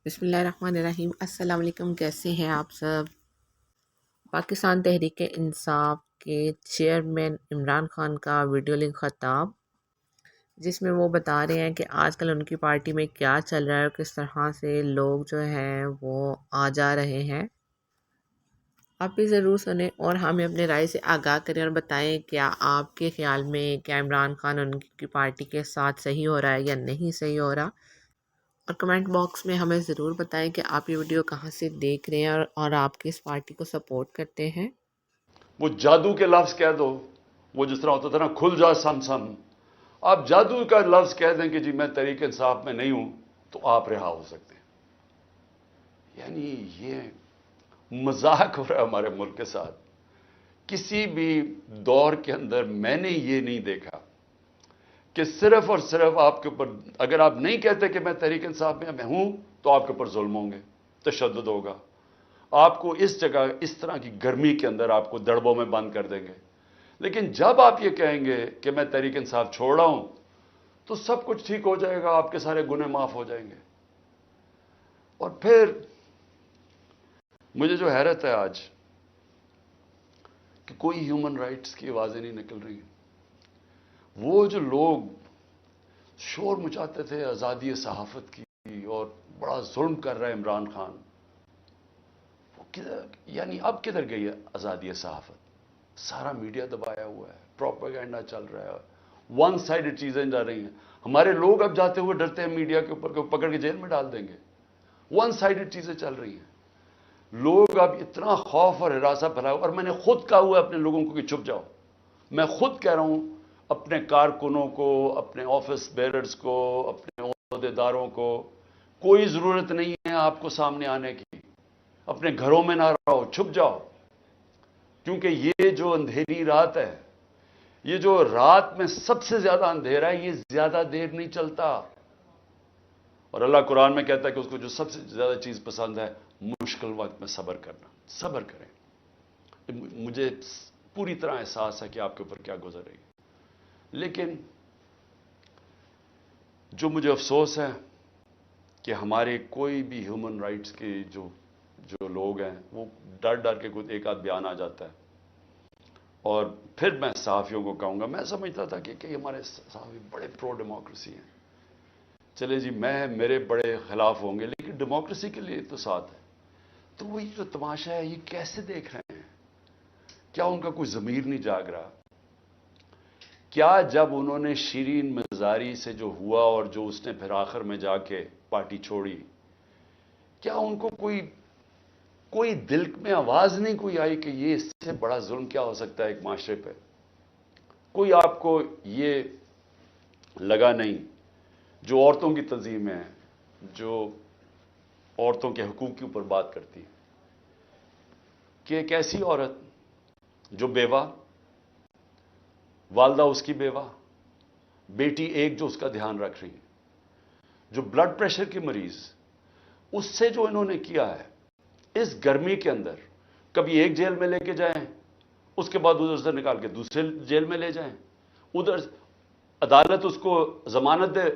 بسم اللہ الرحمن الرحیم۔ السلام علیکم، کیسے ہیں آپ سب؟ پاکستان تحریک انصاف کے چیئرمین عمران خان کا ویڈیو لنک خطاب، جس میں وہ بتا رہے ہیں کہ آج کل ان کی پارٹی میں کیا چل رہا ہے اور کس طرح سے لوگ جو ہیں وہ آ جا رہے ہیں۔ آپ بھی ضرور سنیں اور ہمیں اپنے رائے سے آگاہ کریں اور بتائیں کیا آپ کے خیال میں کیا عمران خان ان کی پارٹی کے ساتھ صحیح ہو رہا ہے یا نہیں صحیح ہو رہا، اور کمنٹ باکس میں ہمیں ضرور بتائیں کہ آپ یہ ویڈیو کہاں سے دیکھ رہے ہیں اور آپ کس پارٹی کو سپورٹ کرتے ہیں۔ وہ جادو کے لفظ کہہ دو، وہ جس طرح ہوتا تھا نا کھل جا سم سم، آپ جادو کا لفظ کہہ دیں کہ جی میں تحریک انصاف میں نہیں ہوں تو آپ رہا ہو سکتے ہیں۔ یعنی یہ مذاق ہو رہا ہے ہمارے ملک کے ساتھ۔ کسی بھی دور کے اندر میں نے یہ نہیں دیکھا کہ صرف اور صرف آپ کے اوپر، اگر آپ نہیں کہتے کہ میں تحریک انصاف میں ہوں تو آپ کے اوپر ظلم ہوں گے، تشدد ہوگا، آپ کو اس جگہ اس طرح کی گرمی کے اندر آپ کو دڑبوں میں بند کر دیں گے۔ لیکن جب آپ یہ کہیں گے کہ میں تحریک انصاف چھوڑ رہا ہوں تو سب کچھ ٹھیک ہو جائے گا، آپ کے سارے گناہ معاف ہو جائیں گے۔ اور پھر مجھے جو حیرت ہے آج کہ کوئی ہیومن رائٹس کی آوازیں نہیں نکل رہی ہیں۔ وہ جو لوگ شور مچاتے تھے آزادی صحافت کی اور بڑا ظلم کر رہا ہے عمران خان، وہ کدھر، یعنی اب کدھر گئی ہے آزادی صحافت؟ سارا میڈیا دبایا ہوا ہے، پروپیگنڈا چل رہا ہے، ون سائیڈڈ چیزیں جا رہی ہیں۔ ہمارے لوگ اب جاتے ہوئے ڈرتے ہیں میڈیا کے اوپر کہ وہ پکڑ کے جیل میں ڈال دیں گے۔ ون سائیڈڈ چیزیں چل رہی ہیں۔ لوگ اب اتنا خوف اور ہراساں پھیلایا، اور میں نے خود کہا ہوا ہے اپنے لوگوں کو کہ چپ جاؤ۔ میں خود کہہ رہا ہوں اپنے کارکنوں کو، اپنے آفس بیررز کو، اپنے عہدیداروں کو، کوئی ضرورت نہیں ہے آپ کو سامنے آنے کی، اپنے گھروں میں نہ رہو، چھپ جاؤ، کیونکہ یہ جو اندھیری رات ہے، یہ جو رات میں سب سے زیادہ اندھیرا ہے، یہ زیادہ دیر نہیں چلتا۔ اور اللہ قرآن میں کہتا ہے کہ اس کو جو سب سے زیادہ چیز پسند ہے، مشکل وقت میں صبر کرنا۔ صبر کریں۔ مجھے پوری طرح احساس ہے کہ آپ کے اوپر کیا گزر رہی ہے، لیکن جو مجھے افسوس ہے کہ ہمارے کوئی بھی ہیومن رائٹس کے جو لوگ ہیں، وہ ڈر ڈر کے کوئی ایک آدھ بیان آ جاتا ہے، اور پھر میں صحافیوں کو کہوں گا، میں سمجھتا تھا کہ ہمارے صحافی بڑے پرو ڈیموکریسی ہیں، چلے جی میرے بڑے خلاف ہوں گے لیکن ڈیموکریسی کے لیے تو ساتھ ہے۔ تو وہی جو تماشا ہے، یہ کیسے دیکھ رہے ہیں؟ کیا ان کا کوئی ضمیر نہیں جاگ رہا؟ کیا جب انہوں نے شیرین مزاری سے جو ہوا اور جو اس نے پھر آخر میں جا کے پارٹی چھوڑی، کیا ان کو کوئی دل میں آواز نہیں کوئی آئی کہ یہ اس سے بڑا ظلم کیا ہو سکتا ہے ایک معاشرے پہ؟ کوئی آپ کو یہ لگا نہیں؟ جو عورتوں کی تنظیمیں ہیں، جو عورتوں کے حقوق کے اوپر بات کرتی ہیں، کہ ایک ایسی عورت جو بیوہ، والدہ اس کی بیوہ، بیٹی ایک جو اس کا دھیان رکھ رہی ہے، جو بلڈ پریشر کی مریض، اس سے جو انہوں نے کیا ہے اس گرمی کے اندر، کبھی ایک جیل میں لے کے جائیں، اس کے بعد ادھر سے نکال کے دوسرے جیل میں لے جائیں، ادھر عدالت اس کو ضمانت دے،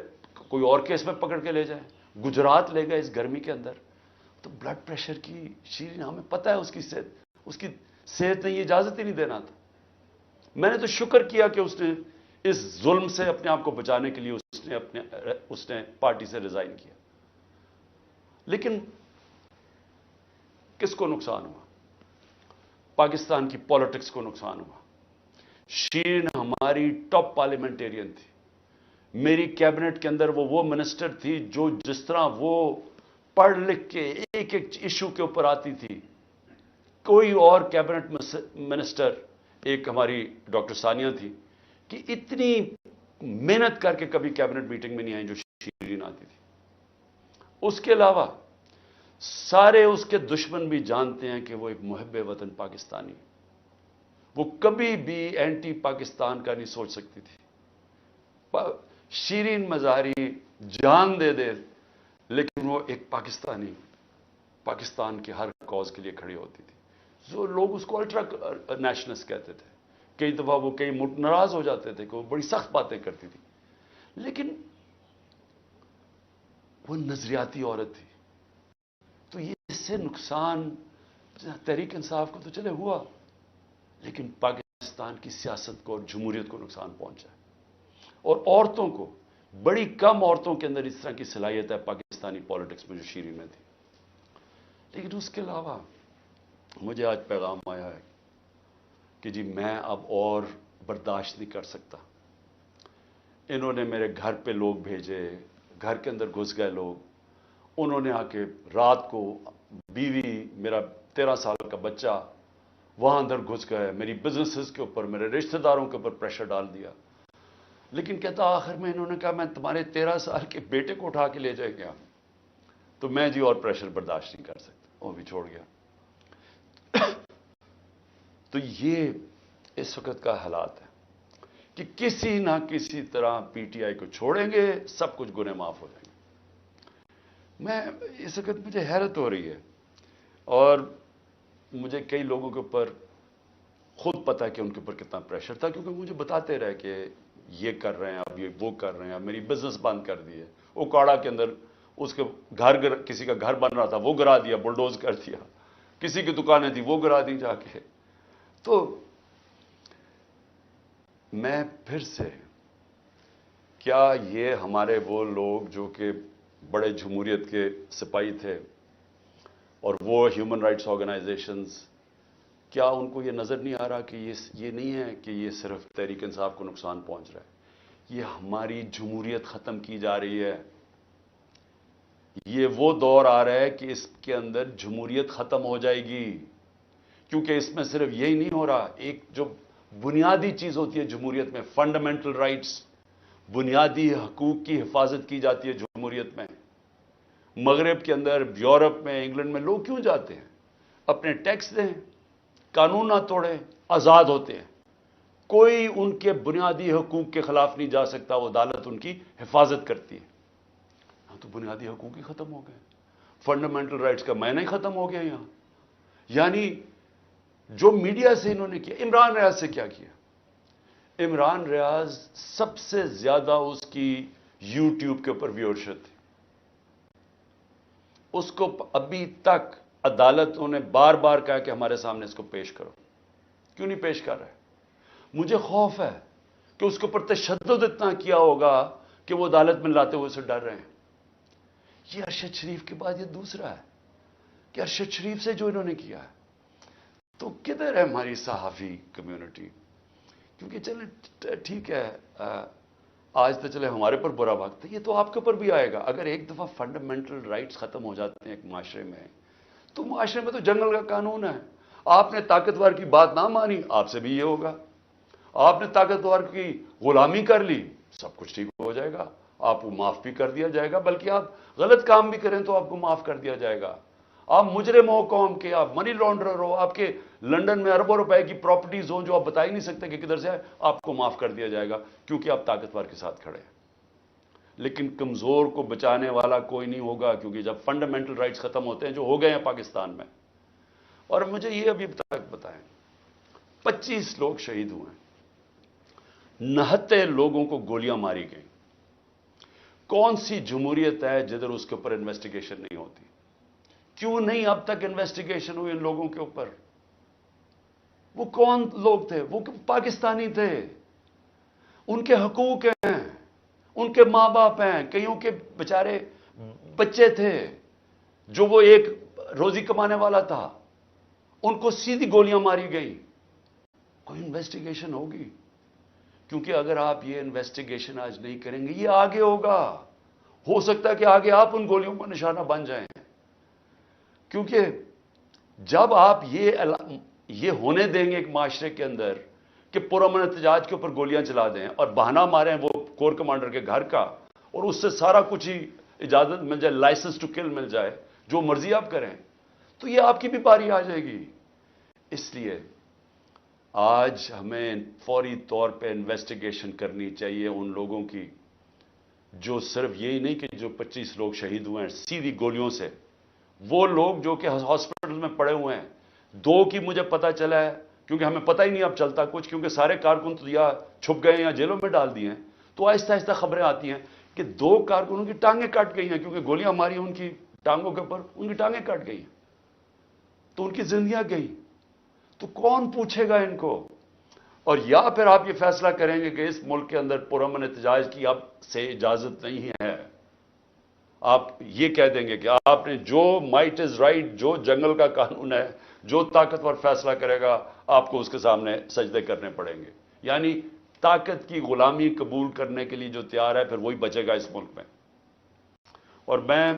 کوئی اور کیس میں پکڑ کے لے جائیں، گجرات لے گئے اس گرمی کے اندر۔ تو بلڈ پریشر کی شیرین، ہمیں پتہ ہے اس کی صحت نے یہ اجازت ہی نہیں دینا تھا۔ میں نے تو شکر کیا کہ اس نے اس ظلم سے اپنے آپ کو بچانے کے لیے اس نے پارٹی سے ریزائن کیا۔ لیکن کس کو نقصان ہوا؟ پاکستان کی پالیٹکس کو نقصان ہوا۔ شیرین ہماری ٹاپ پارلیمنٹیرین تھی، میری کیبنٹ کے اندر وہ منسٹر تھی جو جس طرح وہ پڑھ لکھ کے ایک ایک ایشو کے اوپر آتی تھی، کوئی اور کیبنٹ منسٹر، ایک ہماری ڈاکٹر ثانیہ تھی، کہ اتنی محنت کر کے کبھی کیبنٹ میٹنگ میں نہیں آئی جو شیرین آتی تھی۔ اس کے علاوہ سارے اس کے دشمن بھی جانتے ہیں کہ وہ ایک محب وطن پاکستانی، وہ کبھی بھی اینٹی پاکستان کا نہیں سوچ سکتی تھی۔ شیرین مزاری جان دے دے لیکن وہ ایک پاکستان کے ہر کاز کے لیے کھڑی ہوتی تھی۔ جو لوگ اس کو الٹرا نیشنلسٹ کہتے تھے، کئی دفعہ وہ کئی ناراض ہو جاتے تھے کہ وہ بڑی سخت باتیں کرتی تھی، لیکن وہ نظریاتی عورت تھی۔ تو یہ اس سے نقصان تحریک انصاف کو تو چلے ہوا، لیکن پاکستان کی سیاست کو اور جمہوریت کو نقصان پہنچا ہے. اور عورتوں کو، بڑی کم عورتوں کے اندر اس طرح کی صلاحیت ہے پاکستانی پالیٹکس میں جو شیری میں تھی. لیکن اس کے علاوہ مجھے آج پیغام آیا ہے کہ جی میں اب اور برداشت نہیں کر سکتا. انہوں نے میرے گھر پہ لوگ بھیجے، گھر کے اندر گھس گئے لوگ. انہوں نے آ کے رات کو بیوی، میرا 13 سال کا بچہ وہاں اندر گھس گئے، میری بزنسز کے اوپر، میرے رشتہ داروں کے اوپر پریشر ڈال دیا. لیکن کہتا آخر میں انہوں نے کہا میں تمہارے 13 سال کے بیٹے کو اٹھا کے لے جائے گا. تو میں جی اور پریشر برداشت نہیں کر سکتا، وہ بھی چھوڑ گیا. تو یہ اس وقت کا حالات ہے کہ کسی نہ کسی طرح پی ٹی آئی کو چھوڑیں گے، سب کچھ گناہ معاف ہو جائیں گے. میں اس وقت مجھے حیرت ہو رہی ہے، اور مجھے کئی لوگوں کے اوپر خود پتا کہ ان کے اوپر کتنا پریشر تھا، کیونکہ مجھے بتاتے رہے کہ یہ کر رہے ہیں، اب یہ وہ کر رہے ہیں، اب میری بزنس بند کر دی ہے. وہ کاڑا کے اندر اس کے کسی کا گھر بن رہا تھا وہ گرا دیا، بلڈوز کر دیا. کسی کی دکانیں تھی وہ گرا دی جا کے. تو میں پھر سے، کیا یہ ہمارے وہ لوگ جو کہ بڑے جمہوریت کے سپاہی تھے اور وہ ہیومن رائٹس آرگنائزیشنز، کیا ان کو یہ نظر نہیں آ رہا کہ یہ نہیں ہے کہ یہ صرف تحریک انصاف کو نقصان پہنچ رہا ہے، یہ ہماری جمہوریت ختم کی جا رہی ہے. یہ وہ دور آ رہا ہے کہ اس کے اندر جمہوریت ختم ہو جائے گی. کیونکہ اس میں صرف یہی نہیں ہو رہا، ایک جو بنیادی چیز ہوتی ہے جمہوریت میں، فنڈامنٹل رائٹس، بنیادی حقوق کی حفاظت کی جاتی ہے جمہوریت میں. مغرب کے اندر، یورپ میں، انگلینڈ میں لوگ کیوں جاتے ہیں؟ اپنے ٹیکس دیں، قانون نہ توڑیں، آزاد ہوتے ہیں. کوئی ان کے بنیادی حقوق کے خلاف نہیں جا سکتا، وہ عدالت ان کی حفاظت کرتی ہے. ہاں تو بنیادی حقوق ہی ختم ہو گئے، فنڈامنٹل رائٹس کا معنی ہی ختم ہو گیا یہاں. یعنی جو میڈیا سے انہوں نے کیا، عمران ریاض سے کیا کیا؟ عمران ریاض سب سے زیادہ اس کی یوٹیوب کے اوپر ویورشپ تھی. اس کو ابھی تک عدالتوں نے بار بار کہا کہ ہمارے سامنے اس کو پیش کرو. کیوں نہیں پیش کر رہے؟ مجھے خوف ہے کہ اس کے اوپر تشدد اتنا کیا ہوگا کہ وہ عدالت میں لاتے ہوئے سے ڈر رہے ہیں. یہ ارشد شریف کے بعد یہ دوسرا ہے کہ ارشد شریف سے جو انہوں نے کیا ہے. تو کدھر ہے ہماری صحافی کمیونٹی؟ کیونکہ چلے ٹھیک ہے، آج تو چلے ہمارے پر برا وقت ہے، یہ تو آپ کے اوپر بھی آئے گا. اگر ایک دفعہ فنڈامنٹل رائٹس ختم ہو جاتے ہیں ایک معاشرے میں، تو معاشرے میں تو جنگل کا قانون ہے. آپ نے طاقتور کی بات نہ مانی، آپ سے بھی یہ ہوگا. آپ نے طاقتور کی غلامی کر لی، سب کچھ ٹھیک ہو جائے گا، آپ کو معاف بھی کر دیا جائے گا. بلکہ آپ غلط کام بھی کریں تو آپ کو معاف کر دیا جائے گا. آپ مجرم ہو قوم کے، آپ منی لانڈرر ہو، آپ کے لنڈن میں اربوں روپے کی پراپرٹیز ہوں جو آپ بتا ہی نہیں سکتے کہ کدھر سے ہے، آپ کو معاف کر دیا جائے گا کیونکہ آپ طاقتور کے ساتھ کھڑے ہیں. لیکن کمزور کو بچانے والا کوئی نہیں ہوگا، کیونکہ جب فنڈامنٹل رائٹس ختم ہوتے ہیں جو ہو گئے ہیں پاکستان میں. اور مجھے یہ ابھی تک بتائیں، 25 لوگ شہید ہوئے ہیں، 69 لوگوں کو گولیاں ماری گئیں. کون سی جمہوریت ہے جدھر اس کے اوپر انویسٹیگیشن نہیں ہوتی؟ کیوں نہیں اب تک انویسٹیگیشن ہوئی ان لوگوں کے اوپر؟ وہ کون لوگ تھے؟ وہ پاکستانی تھے، ان کے حقوق ہیں، ان کے ماں باپ ہیں، کئیوں کے بیچارے بچے تھے جو وہ ایک روزی کمانے والا تھا، ان کو سیدھی گولیاں ماری گئی. کوئی انویسٹیگیشن ہوگی؟ کیونکہ اگر آپ یہ انویسٹیگیشن آج نہیں کریں گے، یہ آگے ہوگا. ہو سکتا ہے کہ آگے آپ ان گولیوں کا نشانہ بن جائیں. کیونکہ جب آپ یہ ہونے دیں گے ایک معاشرے کے اندر کہ پرامن احتجاج کے اوپر گولیاں چلا دیں اور بہانہ ماریں وہ کور کمانڈر کے گھر کا، اور اس سے سارا کچھ ہی اجازت مل جائے، لائسنس ٹو کل مل جائے، جو مرضی آپ کریں، تو یہ آپ کی بھی باری آ جائے گی. اس لیے آج ہمیں فوری طور پہ انویسٹیگیشن کرنی چاہیے ان لوگوں کی، جو صرف یہی نہیں کہ جو 25 لوگ شہید ہوئے ہیں سیدھی گولیوں سے، وہ لوگ جو کہ ہاسپٹل میں پڑے ہوئے ہیں. 2 کی مجھے پتا چلا ہے، کیونکہ ہمیں پتہ ہی نہیں اب چلتا کچھ، کیونکہ سارے کارکن تو یا چھپ گئے ہیں یا جیلوں میں ڈال دیے ہیں. تو آہستہ آہستہ خبریں آتی ہیں کہ 2 کارکنوں کی ٹانگیں کٹ گئی ہیں کیونکہ گولیاں ماری ان کی ٹانگوں کے اوپر ان کی ٹانگیں کٹ گئی تو ان کی زندگیاں گئی. تو کون پوچھے گا ان کو؟ اور یا پھر آپ یہ فیصلہ کریں گے کہ اس ملک کے اندر پرامن احتجاج کی اب سے اجازت نہیں ہے. آپ یہ کہہ دیں گے کہ آپ نے جو مائٹ از رائٹ، جو جنگل کا قانون ہے، جو طاقتور فیصلہ کرے گا آپ کو اس کے سامنے سجدے کرنے پڑیں گے. یعنی طاقت کی غلامی قبول کرنے کے لیے جو تیار ہے پھر وہی بچے گا اس ملک میں. اور میں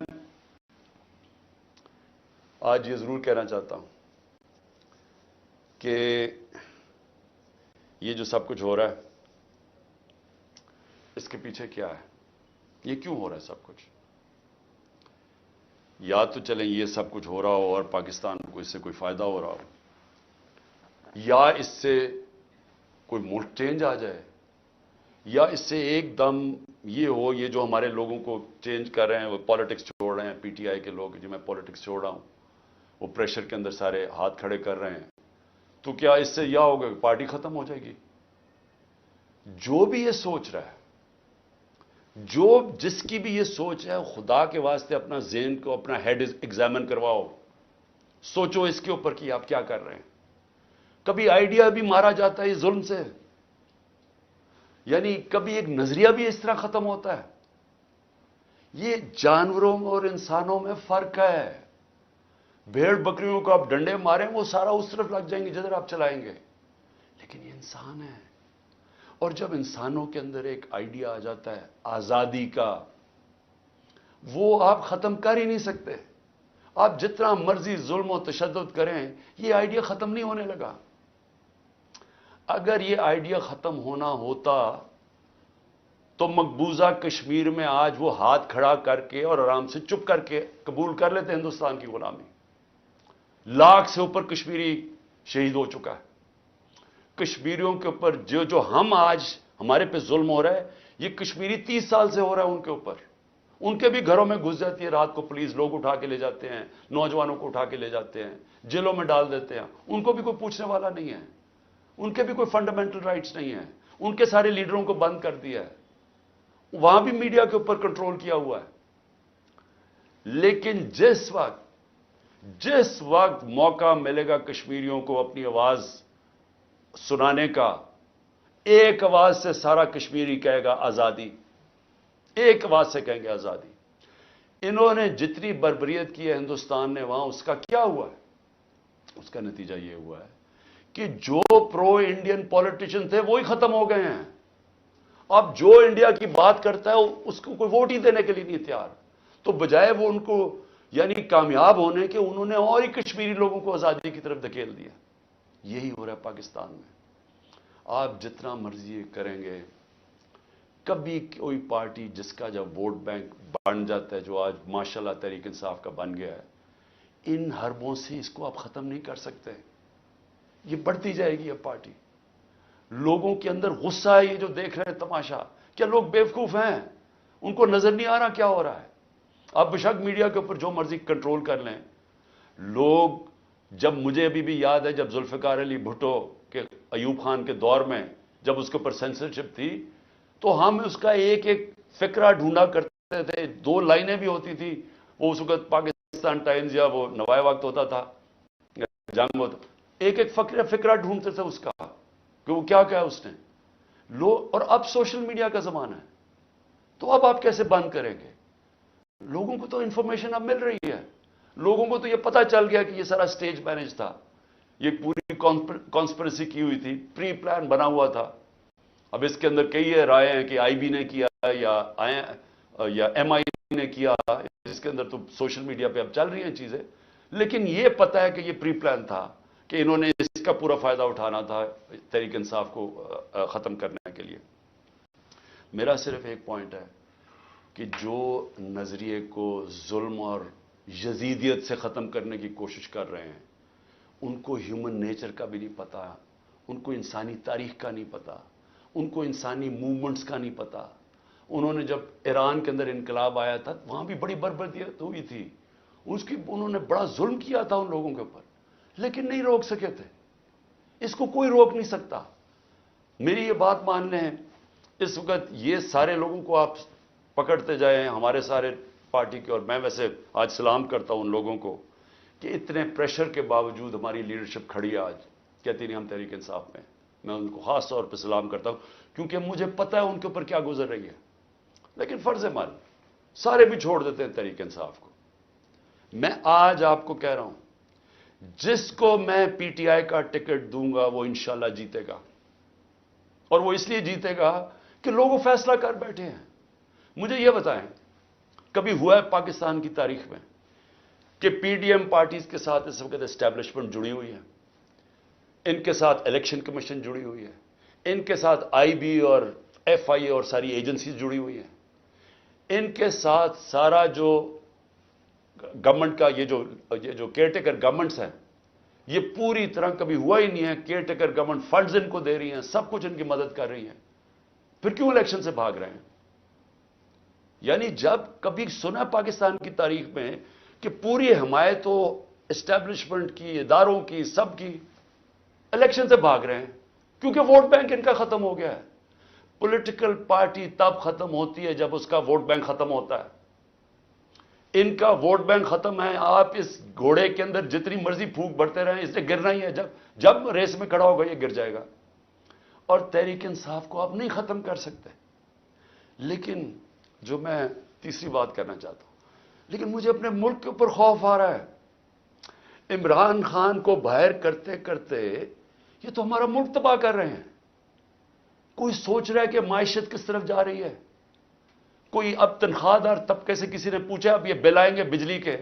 آج یہ ضرور کہنا چاہتا ہوں کہ یہ جو سب کچھ ہو رہا ہے اس کے پیچھے کیا ہے، یہ کیوں ہو رہا ہے سب کچھ؟ یا تو چلیں یہ سب کچھ ہو رہا ہو اور پاکستان کو اس سے کوئی فائدہ ہو رہا ہو، یا اس سے کوئی ملک چینج آ جائے، یا اس سے ایک دم یہ ہو، یہ جو ہمارے لوگوں کو چینج کر رہے ہیں، وہ پالیٹکس چھوڑ رہے ہیں، پی ٹی آئی کے لوگ جو میں پالیٹکس چھوڑ رہا ہوں، وہ پریشر کے اندر سارے ہاتھ کھڑے کر رہے ہیں، تو کیا اس سے یہ ہوگا کہ پارٹی ختم ہو جائے گی؟ جو بھی یہ سوچ رہا ہے، جس کی بھی یہ سوچ ہے، خدا کے واسطے اپنا ذہن کو، اپنا ہیڈ ایگزامن کرواؤ. سوچو اس کے اوپر کہ آپ کیا کر رہے ہیں. کبھی آئیڈیا بھی مارا جاتا ہے یہ ظلم سے، یعنی کبھی ایک نظریہ بھی اس طرح ختم ہوتا ہے. یہ جانوروں اور انسانوں میں فرق ہے. بھیڑ بکریوں کو آپ ڈنڈے ماریں وہ سارا اس طرف لگ جائیں گے جدھر آپ چلائیں گے، لیکن یہ انسان ہے. اور جب انسانوں کے اندر ایک آئیڈیا آ جاتا ہے آزادی کا، وہ آپ ختم کر ہی نہیں سکتے. آپ جتنا مرضی ظلم و تشدد کریں یہ آئیڈیا ختم نہیں ہونے لگا. اگر یہ آئیڈیا ختم ہونا ہوتا تو مقبوضہ کشمیر میں آج وہ ہاتھ کھڑا کر کے اور آرام سے چپ کر کے قبول کر لیتے ہندوستان کی غلامی. لاکھ سے اوپر کشمیری شہید ہو چکا ہے. کشمیریوں کے اوپر جو ہم آج ہمارے پہ ظلم ہو رہا ہے، یہ کشمیری 30 سال سے ہو رہا ہے ان کے اوپر. ان کے بھی گھروں میں گھس جاتی ہے رات کو پولیس، لوگ اٹھا کے لے جاتے ہیں، نوجوانوں کو اٹھا کے لے جاتے ہیں، جیلوں میں ڈال دیتے ہیں. ان کو بھی کوئی پوچھنے والا نہیں ہے، ان کے بھی کوئی فنڈامنٹل رائٹس نہیں ہیں. ان کے سارے لیڈروں کو بند کر دیا ہے. وہاں بھی میڈیا کے اوپر کنٹرول کیا ہوا ہے. لیکن جس وقت موقع ملے گا کشمیریوں کو اپنی آواز سنانے کا، ایک آواز سے سارا کشمیری کہے گا آزادی. ایک آواز سے کہیں گے آزادی. انہوں نے جتنی بربریت کی ہے ہندوستان نے وہاں، اس کا کیا ہوا ہے؟ اس کا نتیجہ یہ ہوا ہے کہ جو پرو انڈین پولیٹیشین تھے وہی ختم ہو گئے ہیں. اب جو انڈیا کی بات کرتا ہے اس کو کوئی ووٹ ہی دینے کے لیے نہیں تیار. تو بجائے وہ ان کو یعنی کامیاب ہونے کے، انہوں نے اور ہی کشمیری لوگوں کو آزادی کی طرف دھکیل دیا. یہی ہو رہا ہے پاکستان میں. آپ جتنا مرضی کریں گے، کبھی کوئی پارٹی جس کا جب ووٹ بینک بن جاتا ہے، جو آج ماشاءاللہ تحریک انصاف کا بن گیا ہے، ان حربوں سے اس کو آپ ختم نہیں کر سکتے. یہ بڑھتی جائے گی اب پارٹی. لوگوں کے اندر غصہ ہے، یہ جو دیکھ رہے ہیں تماشا. کیا لوگ بیوقوف ہیں؟ ان کو نظر نہیں آ رہا کیا ہو رہا ہے؟ آپ بشک میڈیا کے اوپر جو مرضی کنٹرول کر لیں. لوگ، جب مجھے ابھی بھی یاد ہے جب ذوالفقار علی بھٹو کے ایوب خان کے دور میں جب اس کے اوپر سینسرشپ تھی، تو ہم اس کا ایک ایک فقرہ ڈھونڈا کرتے تھے. 2 لائنیں بھی ہوتی تھی. وہ اس وقت پاکستان ٹائمز یا وہ نوائے وقت ہوتا تھا، جنگ ہوتا، ایک ایک فقرہ ڈھونڈتے تھے اس کا کہ وہ کیا کہا اس نے. اور اب سوشل میڈیا کا زمانہ ہے، تو اب آپ کیسے بند کریں گے؟ لوگوں کو تو انفارمیشن اب مل رہی ہے. لوگوں کو تو یہ پتا چل گیا کہ یہ سارا سٹیج مینج تھا، یہ پوری کانسپریسی کی ہوئی تھی، پری پلان بنا ہوا تھا. اب اس کے اندر کئی رائے ہیں کہ آئی بی نے کیا یا ایم آئی نے کیا. اس کے اندر تو سوشل میڈیا پہ اب چل رہی ہیں چیزیں. لیکن یہ پتا ہے کہ یہ پری پلان تھا کہ انہوں نے اس کا پورا فائدہ اٹھانا تھا تحریک انصاف کو ختم کرنے کے لیے. میرا صرف ایک پوائنٹ ہے کہ جو نظریے کو ظلم اور یزیدیت سے ختم کرنے کی کوشش کر رہے ہیں، ان کو ہیومن نیچر کا بھی نہیں پتا، ان کو انسانی تاریخ کا نہیں پتا، ان کو انسانی موومنٹس کا نہیں پتا. انہوں نے جب ایران کے اندر انقلاب آیا تھا وہاں بھی بڑی بربریت ہوئی تھی. انہوں نے بڑا ظلم کیا تھا ان لوگوں کے اوپر، لیکن نہیں روک سکے تھے. اس کو کوئی روک نہیں سکتا. میری یہ بات مان لیں، اس وقت یہ سارے لوگوں کو آپ پکڑتے جائیں، ہمارے سارے پارٹی کے، اور میں ویسے آج سلام کرتا ہوں ان لوگوں کو کہ اتنے پریشر کے باوجود ہماری لیڈرشپ کھڑی ہے آج، کہتی نہیں ہم تحریک انصاف میں. میں ان کو خاص طور پہ سلام کرتا ہوں کیونکہ مجھے پتہ ہے ان کے اوپر کیا گزر رہی ہے. لیکن فرض مال سارے بھی چھوڑ دیتے ہیں تحریک انصاف کو. میں آج آپ کو کہہ رہا ہوں جس کو میں پی ٹی آئی کا ٹکٹ دوں گا وہ انشاءاللہ جیتے گا، اور وہ اس لیے جیتے گا کہ لوگ وہ فیصلہ کر بیٹھے ہیں. مجھے یہ بتائیں کبھی ہوا ہے پاکستان کی تاریخ میں کہ پی ڈی ایم پارٹیز کے ساتھ اس وقت اسٹیبلشمنٹ جڑی ہوئی ہے، ان کے ساتھ الیکشن کمیشن جڑی ہوئی ہے، ان کے ساتھ آئی بی اور ایف آئی اے اور ساری ایجنسیز جڑی ہوئی ہیں، ان کے ساتھ سارا جو گورنمنٹ کا یہ جو کیئر ٹیکر گورنمنٹس ہیں، یہ پوری طرح کبھی ہوا ہی نہیں ہے. Care taker government funds in کو دے رہی ہیں، سب کچھ ان کی مدد کر رہی ہیں، پھر کیوں الیکشن سے بھاگ رہے ہیں؟ یعنی جب کبھی سنا پاکستان کی تاریخ میں کہ پوری حمایت ہو اسٹیبلشمنٹ کی، اداروں کی، سب کی، الیکشن سے بھاگ رہے ہیں کیونکہ ووٹ بینک ان کا ختم ہو گیا ہے. پولیٹیکل پارٹی تب ختم ہوتی ہے جب اس کا ووٹ بینک ختم ہوتا ہے. ان کا ووٹ بینک ختم ہے. آپ اس گھوڑے کے اندر جتنی مرضی پھونک بڑھتے رہیں، اس نے گرنا ہی ہے. جب ریس میں کھڑا ہوگا یہ گر جائے گا. اور تحریک انصاف کو آپ نہیں ختم کر سکتے. لیکن جو میں تیسری بات کرنا چاہتا ہوں، لیکن مجھے اپنے ملک کے اوپر خوف آ رہا ہے. عمران خان کو باہر کرتے کرتے یہ تو ہمارا ملک تباہ کر رہے ہیں. کوئی سوچ رہا ہے کہ معیشت کس طرف جا رہی ہے؟ کوئی اب تنخواہ دار طبقے سے کسی نے پوچھا اب یہ بل آئیں گے بجلی کے،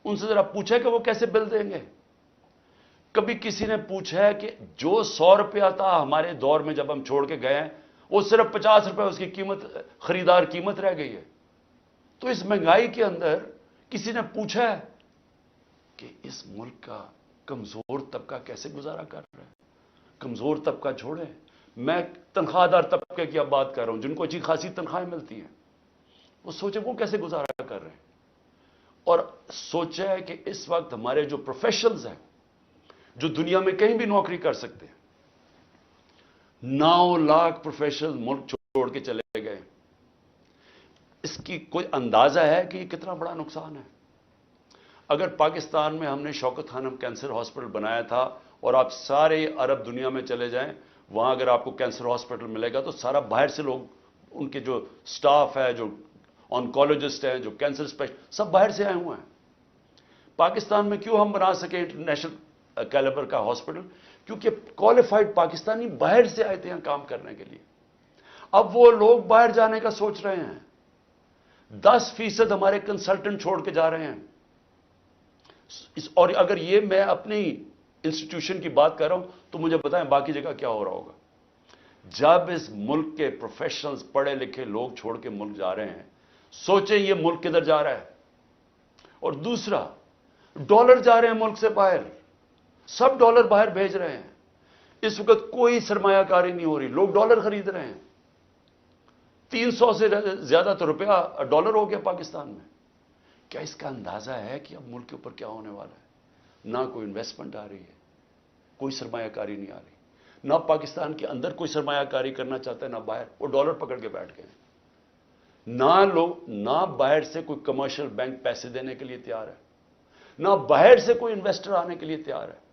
ان سے ذرا پوچھا کہ وہ کیسے بل دیں گے؟ کبھی کسی نے پوچھا ہے کہ جو 100 روپیہ تھا ہمارے دور میں جب ہم چھوڑ کے گئے ہیں، وہ صرف 50 روپے اس کی قیمت، خریدار قیمت رہ گئی ہے. تو اس مہنگائی کے اندر کسی نے پوچھا ہے کہ اس ملک کا کمزور طبقہ کیسے گزارا کر رہا ہے؟ کمزور طبقہ چھوڑیں، میں تنخواہ دار طبقے کی اب بات کر رہا ہوں جن کو اچھی خاصی تنخواہیں ملتی ہیں. وہ سوچیں وہ کیسے گزارا کر رہے ہیں. اور سوچا ہے کہ اس وقت ہمارے جو پروفیشنلز ہیں جو دنیا میں کہیں بھی نوکری کر سکتے ہیں، 9 لاکھ پروفیشنل ملک چھوڑ کے چلے گئے. اس کی کوئی اندازہ ہے کہ یہ کتنا بڑا نقصان ہے؟ اگر پاکستان میں ہم نے شوکت خانم کینسر ہاسپٹل بنایا تھا، اور آپ سارے عرب دنیا میں چلے جائیں وہاں اگر آپ کو کینسر ہاسپٹل ملے گا تو سارا باہر سے لوگ، ان کے جو سٹاف ہے، جو آنکولوجسٹ ہیں، جو کینسر اسپیشل، سب باہر سے آئے ہوئے ہیں. پاکستان میں کیوں ہم بنا سکے انٹرنیشنل کیلیبر کا ہاسپٹل؟ کیونکہ کوالیفائڈ پاکستانی باہر سے آئے تھے یہاں کام کرنے کے لیے. اب وہ لوگ باہر جانے کا سوچ رہے ہیں. 10% ہمارے کنسلٹنٹ چھوڑ کے جا رہے ہیں. اور اگر یہ میں اپنی انسٹیٹیوشن کی بات کر رہا ہوں تو مجھے بتائیں باقی جگہ کیا ہو رہا ہوگا. جب اس ملک کے پروفیشنلز، پڑھے لکھے لوگ چھوڑ کے ملک جا رہے ہیں، سوچیں یہ ملک کدھر جا رہا ہے. اور دوسرا، ڈالر جا رہے ہیں ملک سے باہر، سب ڈالر باہر بھیج رہے ہیں. اس وقت کوئی سرمایہ کاری نہیں ہو رہی، لوگ ڈالر خرید رہے ہیں. 300 سے زیادہ تو روپیہ ڈالر ہو گیا پاکستان میں. کیا اس کا اندازہ ہے کہ اب ملک کے اوپر کیا ہونے والا ہے؟ نہ کوئی انویسٹمنٹ آ رہی ہے، کوئی سرمایہ کاری نہیں آ رہی. نہ پاکستان کے اندر کوئی سرمایہ کاری کرنا چاہتا ہے، نہ باہر. وہ ڈالر پکڑ کے بیٹھ گئے ہیں. نہ باہر سے کوئی کمرشل بینک پیسے دینے کے لیے تیار ہے، نہ باہر سے کوئی انویسٹر آنے کے لیے تیار ہے.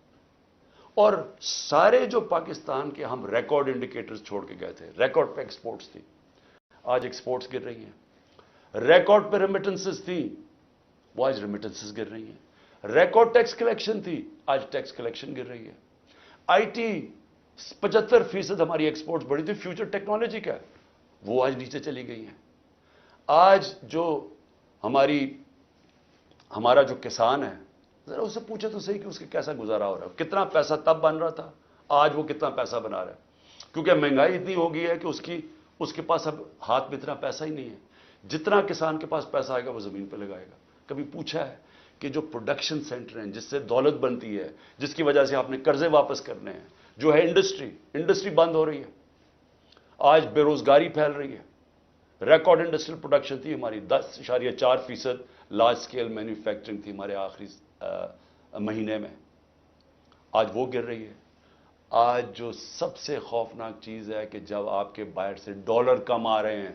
اور سارے جو پاکستان کے ہم ریکارڈ انڈیکیٹرز چھوڑ کے گئے تھے، ریکارڈ پہ ایکسپورٹس تھی، آج ایکسپورٹس گر رہی ہیں. ریکارڈ پہ ریمیٹنسز تھی، وہ آج ریمیٹنسز گر رہی ہیں. ریکارڈ ٹیکس کلیکشن تھی، آج ٹیکس کلیکشن گر رہی ہے. آئی ٹی 75% ہماری ایکسپورٹس بڑھی تھی فیوچر ٹیکنالوجی کا، وہ آج نیچے چلی گئی ہیں. آج جو ہمارا جو کسان ہے، ذرا اس سے پوچھے تو صحیح کہ اس کے کیسا گزارا ہو رہا ہے. کتنا پیسہ تب بن رہا تھا، آج وہ کتنا پیسہ بنا رہا ہے. کیونکہ مہنگائی اتنی ہو گئی ہے کہ اس کے پاس اب ہاتھ میں اتنا پیسہ ہی نہیں ہے. جتنا کسان کے پاس پیسہ آئے گا وہ زمین پہ لگائے گا. کبھی پوچھا ہے کہ جو پروڈکشن سینٹر ہیں جس سے دولت بنتی ہے، جس کی وجہ سے آپ نے قرضے واپس کرنے ہیں، جو ہے انڈسٹری بند ہو رہی ہے. آج بے روزگاری پھیل رہی ہے. ریکارڈ انڈسٹریل پروڈکشن تھی ہماری، 10.4% لارج سکیل مینوفیکچرنگ تھی ہمارے آخری مہینے میں، آج وہ گر رہی ہے. آج جو سب سے خوفناک چیز ہے کہ جب آپ کے باہر سے ڈالر کم آ رہے ہیں،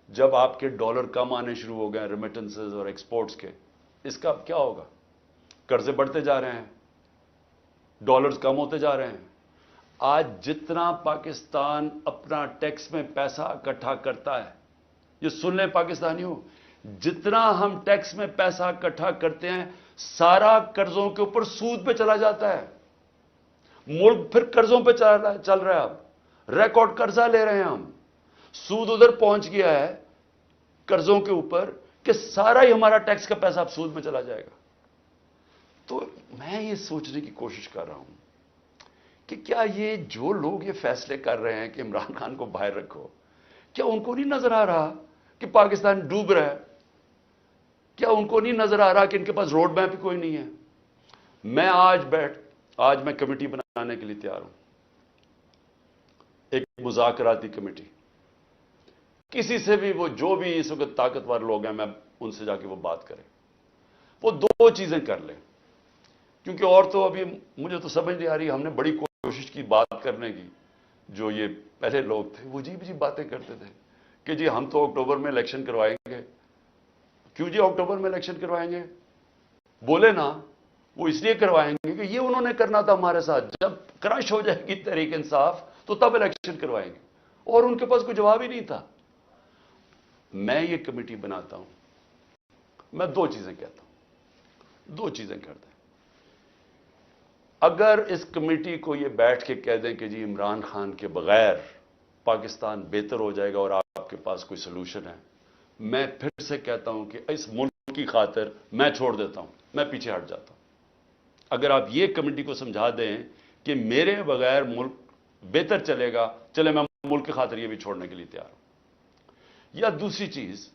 جب آپ کے ڈالر کم آنے شروع ہو گئے ریمیٹنسز اور ایکسپورٹس کے، اس کا اب کیا ہوگا؟ قرضے بڑھتے جا رہے ہیں، ڈالرز کم ہوتے جا رہے ہیں۔ آج جتنا پاکستان اپنا ٹیکس میں پیسہ اکٹھا کرتا ہے، یہ سن لیں پاکستانیوں، جتنا ہم ٹیکس میں پیسہ اکٹھا کرتے ہیں سارا قرضوں کے اوپر سود پہ چلا جاتا ہے۔ ملک پھر قرضوں پہ چل رہا ہے، اب ریکارڈ قرضہ لے رہے ہیں ہم، سود ادھر پہنچ گیا ہے قرضوں کے اوپر کہ سارا ہی ہمارا ٹیکس کا پیسہ اب سود میں چلا جائے گا۔ تو میں یہ سوچنے کی کوشش کر رہا ہوں کہ کیا یہ جو لوگ یہ فیصلے کر رہے ہیں کہ عمران خان کو باہر رکھو، کیا ان کو نہیں نظر آ رہا کہ پاکستان ڈوب رہا ہے؟ کیا ان کو نہیں نظر آ رہا کہ ان کے پاس روڈ میپ کوئی نہیں ہے؟ میں آج میں کمیٹی بنانے کے لیے تیار ہوں، ایک مذاکراتی کمیٹی، کسی سے بھی، وہ جو بھی اس وقت طاقتور لوگ ہیں، میں ان سے جا کے وہ بات کریں، وہ دو چیزیں کر لیں، کیونکہ اور تو ابھی مجھے تو سمجھ نہیں آ رہی۔ ہم نے بڑی کوشش کی بات کرنے کی، جو یہ پہلے لوگ تھے وہ عجیب عجیب باتیں کرتے تھے کہ جی ہم تو اکتوبر میں الیکشن کروائیں گے۔ کیوں جی اکتوبر میں الیکشن کروائیں گے؟ بولے نا، وہ اس لیے کروائیں گے کہ یہ انہوں نے کرنا تھا ہمارے ساتھ، جب کرش ہو جائے گی تحریک انصاف تو تب الیکشن کروائیں گے، اور ان کے پاس کوئی جواب ہی نہیں تھا۔ میں یہ کمیٹی بناتا ہوں، میں دو چیزیں کہتا ہوں، دو چیزیں کرتے ہیں۔ اگر اس کمیٹی کو یہ بیٹھ کے کہہ دیں کہ جی عمران خان کے بغیر پاکستان بہتر ہو جائے گا اور آپ کے پاس کوئی سلوشن ہے، میں پھر سے کہتا ہوں کہ اس ملک کی خاطر میں چھوڑ دیتا ہوں، میں پیچھے ہٹ جاتا ہوں۔ اگر آپ یہ کمیٹی کو سمجھا دیں کہ میرے بغیر ملک بہتر چلے گا، چلے میں ملک کی خاطر یہ بھی چھوڑنے کے لیے تیار ہوں۔ یا دوسری چیز،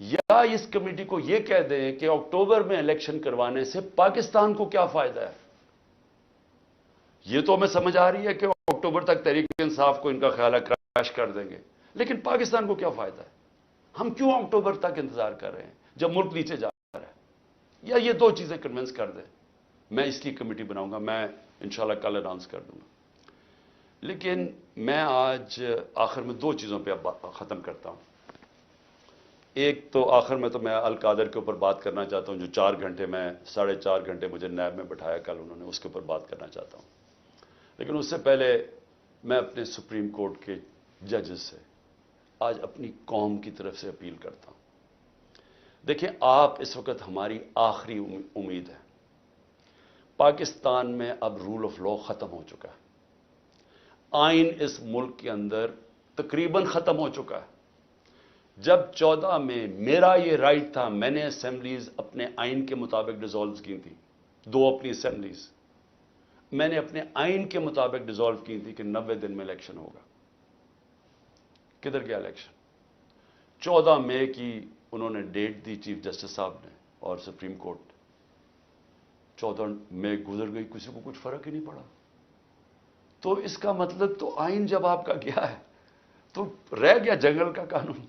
یا اس کمیٹی کو یہ کہہ دیں کہ اکتوبر میں الیکشن کروانے سے پاکستان کو کیا فائدہ ہے؟ یہ تو ہمیں سمجھ آ رہی ہے کہ اکتوبر تک تحریک انصاف کو ان کا خیال ہے کریش کر دیں گے، لیکن پاکستان کو کیا فائدہ ہے؟ ہم کیوں اکتوبر تک انتظار کر رہے ہیں جب ملک نیچے جا رہا ہے؟ یا یہ دو چیزیں کنونس کر دیں، میں اس کی کمیٹی بناؤں گا، میں انشاءاللہ کل اناؤنس کر دوں گا۔ لیکن میں آج آخر میں دو چیزوں پہ اب ختم کرتا ہوں۔ ایک تو آخر میں تو میں القادر کے اوپر بات کرنا چاہتا ہوں، جو 4 گھنٹے میں 4.5 گھنٹے مجھے نیب میں بٹھایا کل انہوں نے، اس کے اوپر بات کرنا چاہتا ہوں۔ لیکن اس سے پہلے میں اپنے سپریم کورٹ کے ججز سے آج اپنی قوم کی طرف سے اپیل کرتا ہوں۔ دیکھیں، آپ اس وقت ہماری آخری امید ہے۔ پاکستان میں اب رول آف لا ختم ہو چکا ہے، آئین اس ملک کے اندر تقریباً ختم ہو چکا ہے۔ جب 14 میں میرا یہ رائٹ تھا، میں نے اسمبلیز اپنے آئین کے مطابق ڈیزالو کی تھی، دو اپنی اسمبلیز میں نے اپنے آئین کے مطابق ڈیزالو کی تھی کہ 90 دن میں الیکشن ہوگا۔ کدھر گیا الیکشن؟ 14 مئی کی انہوں نے ڈیٹ دی چیف جسٹس صاحب نے اور سپریم کورٹ، 14 مئی گزر گئی، کسی کو کچھ فرق ہی نہیں پڑا۔ تو اس کا مطلب تو آئین جب آپ کا گیا ہے تو رہ گیا جنگل کا قانون۔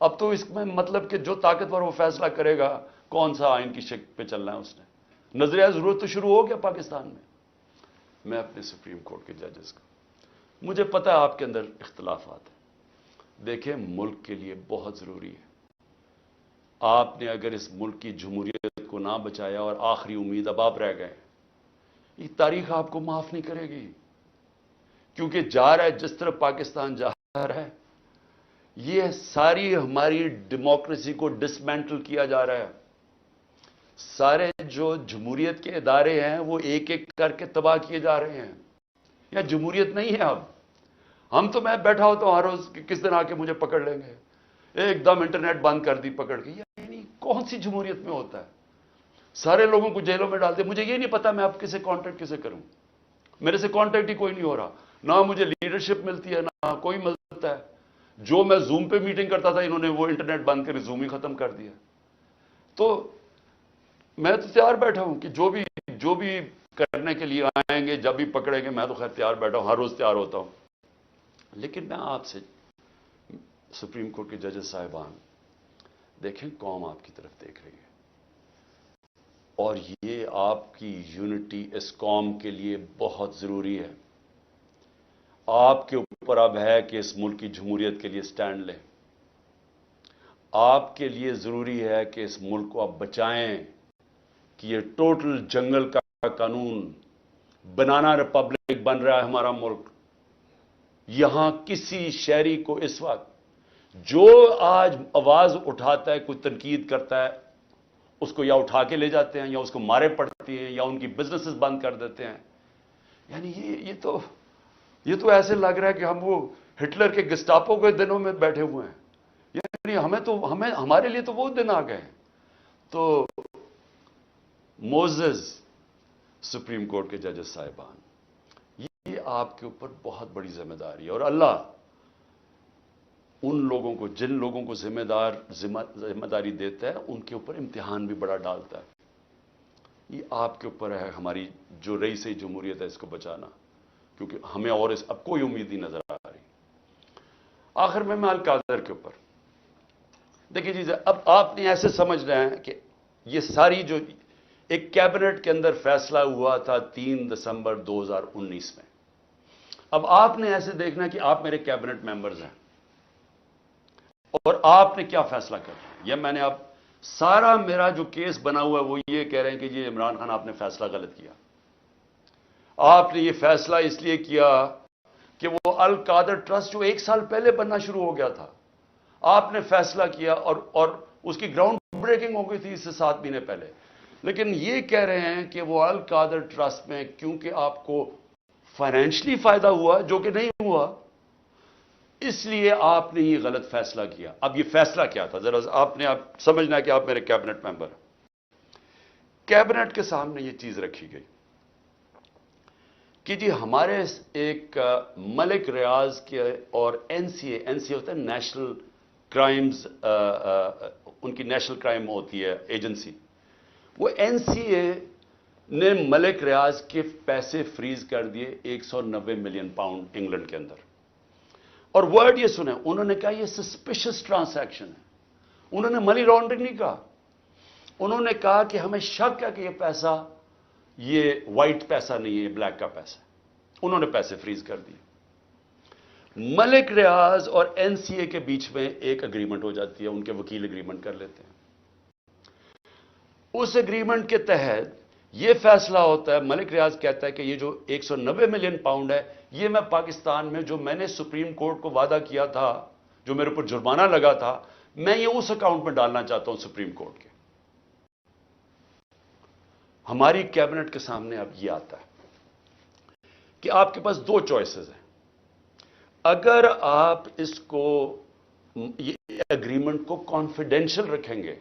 اب تو اس میں مطلب کہ جو طاقتور وہ فیصلہ کرے گا کون سا آئین کی شکل پہ چلنا ہے، اس نے نظریہ ضرورت تو شروع ہو گیا پاکستان میں۔ میں اپنے سپریم کورٹ کے ججز کو، مجھے پتہ ہے آپ کے اندر اختلافات ہیں، دیکھیں ملک کے لیے بہت ضروری ہے، آپ نے اگر اس ملک کی جمہوریت کو نہ بچایا اور آخری امید اب آپ رہ گئے، یہ تاریخ آپ کو معاف نہیں کرے گی، کیونکہ جا رہا ہے جس طرح پاکستان جا رہا ہے، یہ ساری ہماری ڈیموکریسی کو ڈسمینٹل کیا جا رہا ہے۔ سارے جو جمہوریت کے ادارے ہیں وہ ایک ایک کر کے تباہ کیے جا رہے ہیں، یا جمہوریت نہیں ہے اب۔ ہم تو میں بیٹھا ہوتا ہوں ہر روز کہ کس دن آ کے مجھے پکڑ لیں گے، ایک دم انٹرنیٹ بند کر دی پکڑ کے، یعنی کون سی جمہوریت میں ہوتا ہے؟ سارے لوگوں کو جیلوں میں ڈال دے، مجھے یہ نہیں پتا میں اب کسے کانٹیکٹ کسے کروں، میرے سے کانٹیکٹ ہی کوئی نہیں ہو رہا، نہ مجھے لیڈرشپ ملتی ہے نہ کوئی ملتا ہے۔ جو میں زوم پہ میٹنگ کرتا تھا انہوں نے وہ انٹرنیٹ بند کر زوم ہی ختم کر دیا۔ تو میں تو تیار بیٹھا ہوں کہ جو بھی کرنے کے لیے آئیں گے، جب بھی پکڑیں گے، میں تو خیر تیار بیٹھا ہوں، ہر روز تیار ہوتا ہوں۔ لیکن میں آپ سے، سپریم کورٹ کے ججز صاحبان، دیکھیں قوم آپ کی طرف دیکھ رہی ہے، اور یہ آپ کی یونٹی اس قوم کے لیے بہت ضروری ہے۔ آپ کے اوپر اب ہے کہ اس ملک کی جمہوریت کے لیے سٹینڈ لیں۔ آپ کے لیے ضروری ہے کہ اس ملک کو آپ بچائیں کہ یہ ٹوٹل جنگل کا قانون بنانا ریپبلک بن رہا ہے ہمارا ملک. یہاں کسی شہری کو اس وقت جو آج آواز اٹھاتا ہے، کوئی تنقید کرتا ہے، اس کو یا اٹھا کے لے جاتے ہیں یا اس کو مارے پڑتی ہیں یا ان کی بزنسز بند کر دیتے ہیں. یعنی یہ تو ایسے لگ رہا ہے کہ ہم وہ ہٹلر کے گسٹاپو کے دنوں میں بیٹھے ہوئے ہیں. یعنی ہمارے لیے تو وہ دن آ گئے ہیں. تو موزز سپریم کورٹ کے ججز صاحبان، یہ آپ کے اوپر بہت بڑی ذمہ داری ہے، اور اللہ ان لوگوں کو، جن لوگوں کو ذمہ داری دیتا ہے، ان کے اوپر امتحان بھی بڑا ڈالتا ہے. یہ آپ کے اوپر ہے، ہماری جو رئیس جمہوریت ہے اس کو بچانا، کیونکہ ہمیں اور اب کوئی امید نہیں نظر آ رہی. آخر میں القادر کے اوپر دیکھیے جی، اب آپ نے ایسے سمجھنا ہے کہ یہ ساری جو ایک کیبنٹ کے اندر فیصلہ ہوا تھا 3 دسمبر 2019 میں، اب آپ نے ایسے دیکھنا کہ آپ میرے کیبنٹ ممبرز ہیں اور آپ نے کیا فیصلہ کرنا ہے. یہ میں نے اب سارا میرا جو کیس بنا ہوا ہے وہ یہ کہہ رہے ہیں کہ یہ عمران خان آپ نے فیصلہ غلط کیا. آپ نے یہ فیصلہ اس لیے کیا کہ وہ القادر ٹرسٹ جو 1 سال پہلے بننا شروع ہو گیا تھا، آپ نے فیصلہ کیا اور اس کی گراؤنڈ بریکنگ ہو گئی تھی اس سے 7 مہینے پہلے. لیکن یہ کہہ رہے ہیں کہ وہ القادر ٹرسٹ میں کیونکہ آپ کو فائنینشلی فائدہ ہوا، جو کہ نہیں ہوا، اس لیے آپ نے یہ غلط فیصلہ کیا. اب یہ فیصلہ کیا تھا ذرا آپ نے سمجھنا ہے کہ آپ میرے کیبنٹ ممبر ہیں. کیبنٹ کے سامنے یہ چیز رکھی گئی کہ جی ہمارے ایک ملک ریاض کے اور این سی اے ہوتا ہے نیشنل کرائمز، ان کی نیشنل کرائم ہوتی ہے ایجنسی. وہ این سی اے نے ملک ریاض کے پیسے فریز کر دیے 190 ملین پاؤنڈ انگلینڈ کے اندر. اور ورڈ یہ سنیں، انہوں نے کہا یہ سسپیشس ٹرانزیکشن ہے. انہوں نے منی لانڈرنگ نہیں کہا، انہوں نے کہا کہ ہمیں شک ہے کہ یہ پیسہ یہ وائٹ پیسہ نہیں ہے، یہ بلیک کا پیسہ ہے. انہوں نے پیسے فریز کر دیے. ملک ریاض اور این سی اے کے بیچ میں ایک اگریمنٹ ہو جاتی ہے، ان کے وکیل اگریمنٹ کر لیتے ہیں. اس اگریمنٹ کے تحت یہ فیصلہ ہوتا ہے، ملک ریاض کہتا ہے کہ یہ جو 190 ملین پاؤنڈ ہے، یہ میں پاکستان میں جو میں نے سپریم کورٹ کو وعدہ کیا تھا، جو میرے اوپر جرمانہ لگا تھا، میں یہ اس اکاؤنٹ میں ڈالنا چاہتا ہوں سپریم کورٹ کے. ہماری کیبنٹ کے سامنے اب یہ آتا ہے کہ آپ کے پاس 2 چوائسز ہیں. اگر آپ اس کو یہ اگریمنٹ کو کانفیڈینشل رکھیں گے،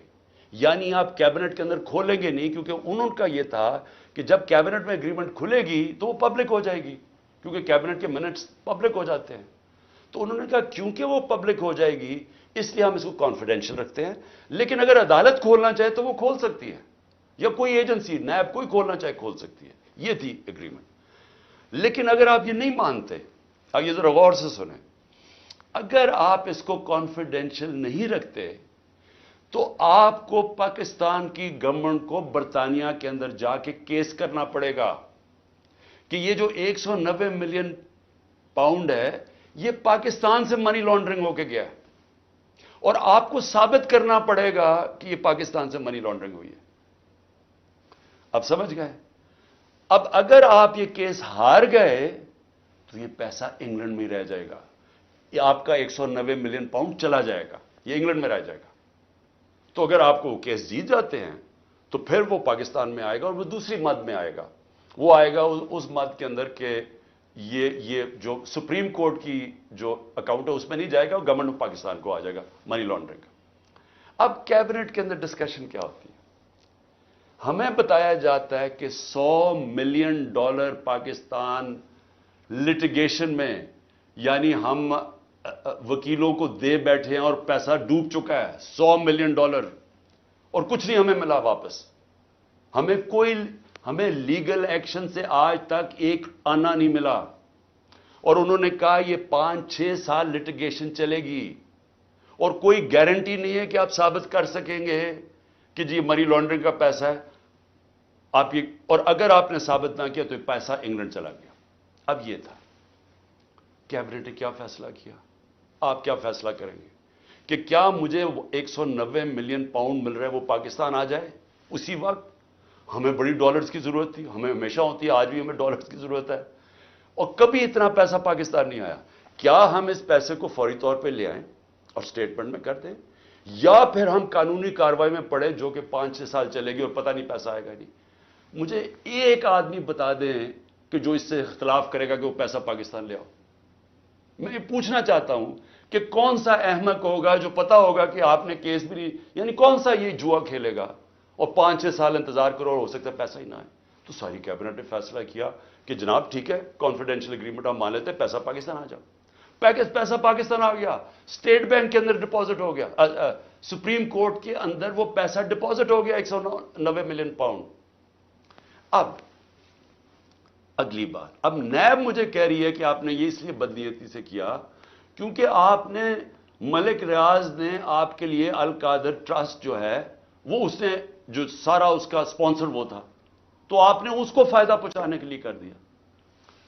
یعنی آپ کیبنٹ کے اندر کھولیں گے نہیں، کیونکہ انہوں کا یہ تھا کہ جب کیبنٹ میں اگریمنٹ کھلے گی تو وہ پبلک ہو جائے گی، کیونکہ کیبنٹ کے منٹس پبلک ہو جاتے ہیں. تو انہوں نے کہا کیونکہ وہ پبلک ہو جائے گی اس لیے ہم اس کو کانفیڈینشل رکھتے ہیں، لیکن اگر عدالت کھولنا چاہے تو وہ کھول سکتی ہے، یا کوئی ایجنسی نیب کوئی کھولنا چاہے کھول سکتی ہے. یہ تھی اگریمنٹ. لیکن اگر آپ یہ نہیں مانتے، اب یہ ذرا غور سے سنیں، اگر آپ اس کو کانفیڈینشل نہیں رکھتے تو آپ کو پاکستان کی گورنمنٹ کو برطانیہ کے اندر جا کے کیس کرنا پڑے گا کہ یہ جو 190 ملین پاؤنڈ ہے یہ پاکستان سے منی لانڈرنگ ہو کے گیا ہے، اور آپ کو ثابت کرنا پڑے گا کہ یہ پاکستان سے منی لانڈرنگ ہوئی ہے. اب سمجھ گئے؟ اب اگر آپ یہ کیس ہار گئے تو یہ پیسہ انگلینڈ میں رہ جائے گا، یہ آپ کا 190 ملین پاؤنڈ چلا جائے گا، یہ انگلینڈ میں رہ جائے گا. تو اگر آپ کو کیس جیت جاتے ہیں تو پھر وہ پاکستان میں آئے گا، اور وہ دوسری مد میں آئے گا. وہ آئے گا اس مد کے اندر کہ یہ جو سپریم کورٹ کی جو اکاؤنٹ ہے اس میں نہیں جائے گا، گورنمنٹ آف پاکستان کو آ جائے گا منی لانڈرنگ کا. اب کیبنٹ کے اندر ڈسکشن کیا ہوتی ہے؟ ہمیں بتایا جاتا ہے کہ $100 ملین پاکستان لٹیگیشن میں، یعنی ہم وکیلوں کو دے بیٹھے ہیں اور پیسہ ڈوب چکا ہے $100 ملین، اور کچھ نہیں ہمیں ملا واپس. ہمیں لیگل ایکشن سے آج تک ایک آنا نہیں ملا، اور انہوں نے کہا یہ 5-6 سال لٹیگیشن چلے گی، اور کوئی گارنٹی نہیں ہے کہ آپ ثابت کر سکیں گے کہ جی منی لانڈرنگ کا پیسہ ہے. اور اگر آپ نے ثابت نہ کیا تو یہ پیسہ انگلینڈ چلا گیا. اب یہ تھا کیبنٹ نے کیا فیصلہ کیا، آپ کیا فیصلہ کریں گے؟ کہ کیا مجھے 190 ملین پاؤنڈ مل رہا ہے وہ پاکستان آ جائے اسی وقت. ہمیں بڑی ڈالرز کی ضرورت تھی, ہمیں ہمیشہ ہوتی ہے, آج بھی ہمیں ڈالرز کی ضرورت ہے, اور کبھی اتنا پیسہ پاکستان نہیں آیا. کیا ہم اس پیسے کو فوری طور پہ لے آئیں اور اسٹیٹمنٹ میں کر دیں, یا پھر ہم قانونی کارروائی میں پڑیں جو کہ 5-6 سال چلے گی اور پتہ نہیں پیسہ آئے گا نہیں. مجھے ایک آدمی بتا دیں کہ جو اس سے اختلاف کرے گا کہ وہ پیسہ پاکستان لے آؤ. میں یہ پوچھنا چاہتا ہوں کہ کون سا احمق ہوگا جو پتا ہوگا کہ آپ نے کیس بھی نہیں, یعنی کون سا یہ جوا کھیلے گا اور 5-6 سال انتظار کرو اور ہو سکتا ہے پیسہ ہی نہ آئے. تو ساری کیبنٹ نے فیصلہ کیا کہ جناب ٹھیک ہے, کانفیڈینشیل اگریمنٹ ہم مان لیتے ہیں, پیسہ پاکستان آ جاؤ. پیسہ پاکستان آ گیا, اسٹیٹ بینک کے اندر ڈپازٹ ہو گیا, سپریم کورٹ کے اندر وہ پیسہ ڈپازٹ ہو گیا 190 ملین پاؤنڈ. اب اگلی بات, اب نیب مجھے کہہ رہی ہے کہ آپ نے یہ اس لیے بدنیتی سے کیا کیونکہ آپ نے, ملک ریاض نے آپ کے لیے القادر ٹرسٹ جو ہے وہ اس نے جو سارا اس کا سپانسر وہ تھا, تو آپ نے اس کو فائدہ پہنچانے کے لیے کر دیا.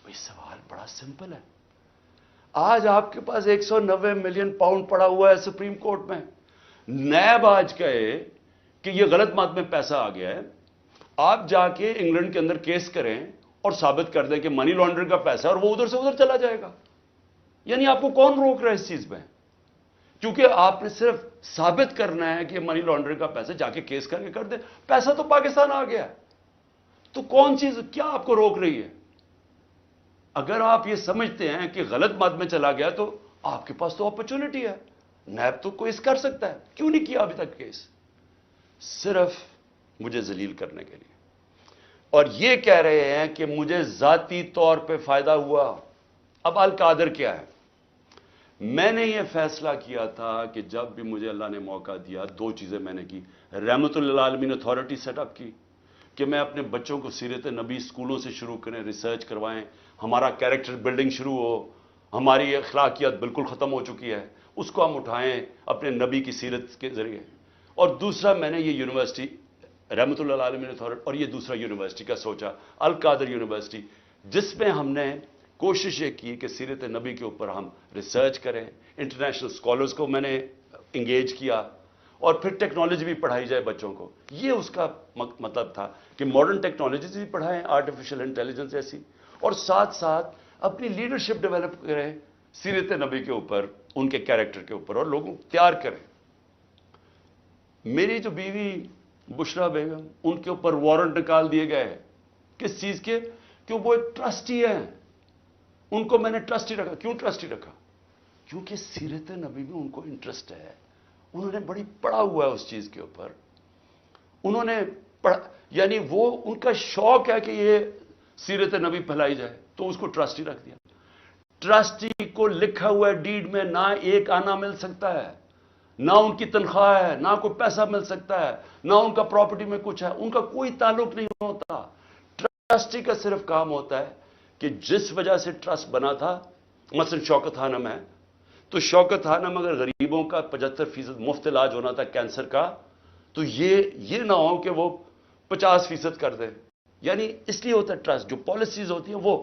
بھئی سوال بڑا سمپل ہے. آج آپ کے پاس 190 ملین پاؤنڈ پڑا ہوا ہے سپریم کورٹ میں, نیب آج کہے کہ یہ غلط مات میں پیسہ آ گیا ہے, آپ جا کے انگلینڈ کے اندر کیس کریں اور ثابت کر دیں کہ منی لانڈرنگ کا پیسہ اور وہ ادھر سے ادھر چلا جائے گا. یعنی آپ کو کون روک رہا ہے اس چیز میں؟ کیونکہ آپ نے صرف ثابت کرنا ہے کہ منی لانڈرنگ کا پیسہ, جا کے کیس کر کے کر دیں, پیسہ تو پاکستان آ گیا. تو کون چیز کیا آپ کو روک رہی ہے؟ اگر آپ یہ سمجھتے ہیں کہ غلط مد میں چلا گیا تو آپ کے پاس تو اپرچونٹی ہے, نیب تو کیس کر سکتا ہے, کیوں نہیں کیا ابھی تک کیس؟ صرف مجھے ذلیل کرنے کے لیے. اور یہ کہہ رہے ہیں کہ مجھے ذاتی طور پہ فائدہ ہوا. اب القادر کیا ہے؟ میں نے یہ فیصلہ کیا تھا کہ جب بھی مجھے اللہ نے موقع دیا, 2 چیزیں میں نے کی. رحمت للعالمین اتھارٹی سیٹ اپ کی کہ میں اپنے بچوں کو سیرت نبی اسکولوں سے شروع کریں, ریسرچ کروائیں, ہمارا کیریکٹر بلڈنگ شروع ہو. ہماری اخلاقیات بالکل ختم ہو چکی ہے, اس کو ہم اٹھائیں اپنے نبی کی سیرت کے ذریعے. اور دوسرا میں نے یہ یونیورسٹی رحمت اللہ عالمین اتھارٹی, اور یہ دوسرا یونیورسٹی کا سوچا, القادر یونیورسٹی, جس میں ہم نے کوشش یہ کی کہ سیرت نبی کے اوپر ہم ریسرچ کریں. انٹرنیشنل اسکالرز کو میں نے انگیج کیا, اور پھر ٹیکنالوجی بھی پڑھائی جائے بچوں کو. یہ اس کا مطلب تھا کہ ماڈرن ٹیکنالوجیز بھی پڑھائیں, آرٹیفیشل انٹیلیجنس ایسی, اور ساتھ ساتھ اپنی لیڈرشپ ڈیولپ کریں سیرت نبی کے اوپر, ان کے کیریکٹر کے اوپر, اور لوگوں کو تیار کریں. میری جو بیوی بشرا بیگم, ان کے اوپر وارنٹ نکال دیے گئے. کس چیز کے؟ کہ وہ ایک ٹرسٹی ہیں, ان کو میں نے ٹرسٹی رکھا. کیوں ٹرسٹی رکھا؟ کیونکہ سیرت نبی میں ان کو انٹرسٹ ہے, انہوں نے بڑی پڑھا ہوا ہے اس چیز کے اوپر, انہوں نے پڑھا, یعنی وہ ان کا شوق ہے کہ یہ سیرت نبی پھیلائی جائے, تو اس کو ٹرسٹی رکھ دیا. ٹرسٹی کو لکھا ہوا ہے ڈیڈ میں نہ ایک آنا مل سکتا ہے, نہ ان کی تنخواہ ہے, نہ کوئی پیسہ مل سکتا ہے, نہ ان کا پراپرٹی میں کچھ ہے, ان کا کوئی تعلق نہیں ہوتا. ٹرسٹی کا صرف کام ہوتا ہے کہ جس وجہ سے ٹرسٹ بنا تھا, مثلا شوکت خانم ہے, تو شوکت خانم اگر غریبوں کا 75% مفت علاج ہونا تھا کینسر کا, تو یہ نہ ہو کہ وہ 50% کر دے. یعنی اس لیے ہوتا ہے ٹرسٹ. جو پالیسیز ہوتی ہیں وہ,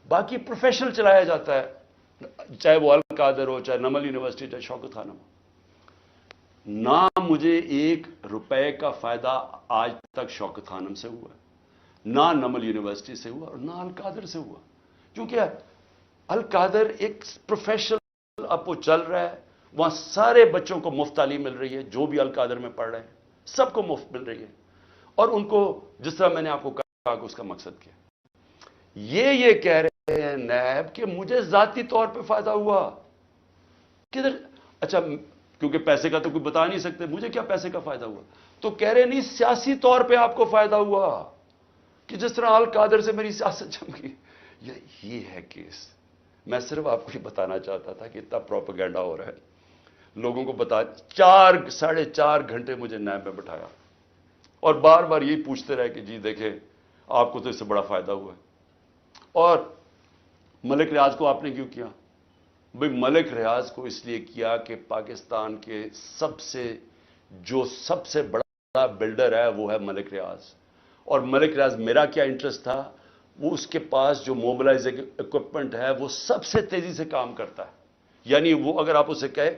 باقی پروفیشنل چلایا جاتا ہے, چاہے وہ القادر ہو, چاہے نمل یونیورسٹی, چاہے شوکت خانم ہو. نہ مجھے 1 روپے کا فائدہ آج تک شوکت خانم سے ہوا ہے, نہ نمل یونیورسٹی سے ہوا, اور نہ القادر سے ہوا. کیونکہ القادر ایک پروفیشنل, اب وہ چل رہا ہے, وہاں سارے بچوں کو مفت تعلیم مل رہی ہے, جو بھی القادر میں پڑھ رہے ہیں سب کو مفت مل رہی ہے, اور ان کو جس طرح میں نے آپ کو کہا کہ اس کا مقصد کیا. یہ کہہ رہے ہیں نیب کہ مجھے ذاتی طور پہ فائدہ ہوا. کدھر؟ اچھا, کیونکہ پیسے کا تو کوئی بتا نہیں سکتے, مجھے کیا پیسے کا فائدہ ہوا؟ تو کہہ رہے نہیں, سیاسی طور پہ آپ کو فائدہ ہوا, کہ جس طرح القادر سے میری سیاست چمکی. یہ ہے کیس. میں صرف آپ کو یہ بتانا چاہتا تھا کہ اتنا پروپیگنڈا ہو رہا ہے, لوگوں کو بتا. 4.5 گھنٹے مجھے نیب میں بٹھایا, اور بار بار یہی پوچھتے رہے کہ جی دیکھیں آپ کو تو اس سے بڑا فائدہ ہوا ہے. اور ملک ریاض کو آپ نے کیوں کیا؟ بھئی ملک ریاض کو اس لیے کیا کہ پاکستان کے سب سے بڑا بلڈر ہے وہ ہے ملک ریاض. اور ملک ریاض میرا کیا انٹرسٹ تھا, وہ اس کے پاس جو موبلائزنگ اکوپمنٹ ہے وہ سب سے تیزی سے کام کرتا ہے. یعنی وہ اگر آپ اسے کہے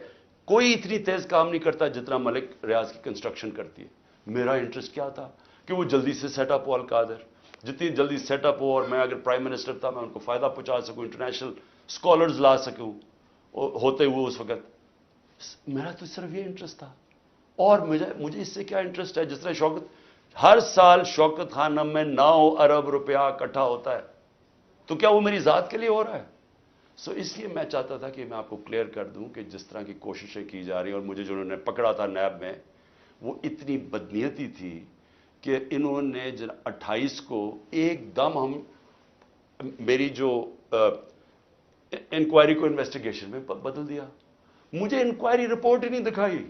کوئی اتنی تیز کام نہیں کرتا جتنا ملک ریاض کی کنسٹرکشن کرتی ہے. میرا انٹرسٹ کیا تھا کہ وہ جلدی سے سیٹ اپ ہو القادر, جتنی جلدی سیٹ اپ ہو, اور میں اگر پرائم منسٹر تھا میں ان کو فائدہ پہنچا سکوں, انٹرنیشنل اسکالرز لا سکوں ہوتے ہوئے اس وقت. میرا تو صرف یہ انٹرسٹ تھا. اور مجھے اس سے کیا انٹرسٹ ہے, جس طرح ہر سال شوکت خانم میں 9 ارب روپیہ اکٹھا ہوتا ہے, تو کیا وہ میری ذات کے لیے ہو رہا ہے؟ اس لیے میں چاہتا تھا کہ میں آپ کو کلیئر کر دوں کہ جس طرح کی کوششیں کی جا رہی ہیں, اور مجھے جو انہوں نے پکڑا تھا نیب میں, وہ اتنی بدنیتی تھی کہ انہوں نے 28 کو ایک دم میری جو انکوائری کو انویسٹیگیشن میں بدل دیا. مجھے انکوائری رپورٹ ہی نہیں دکھائی.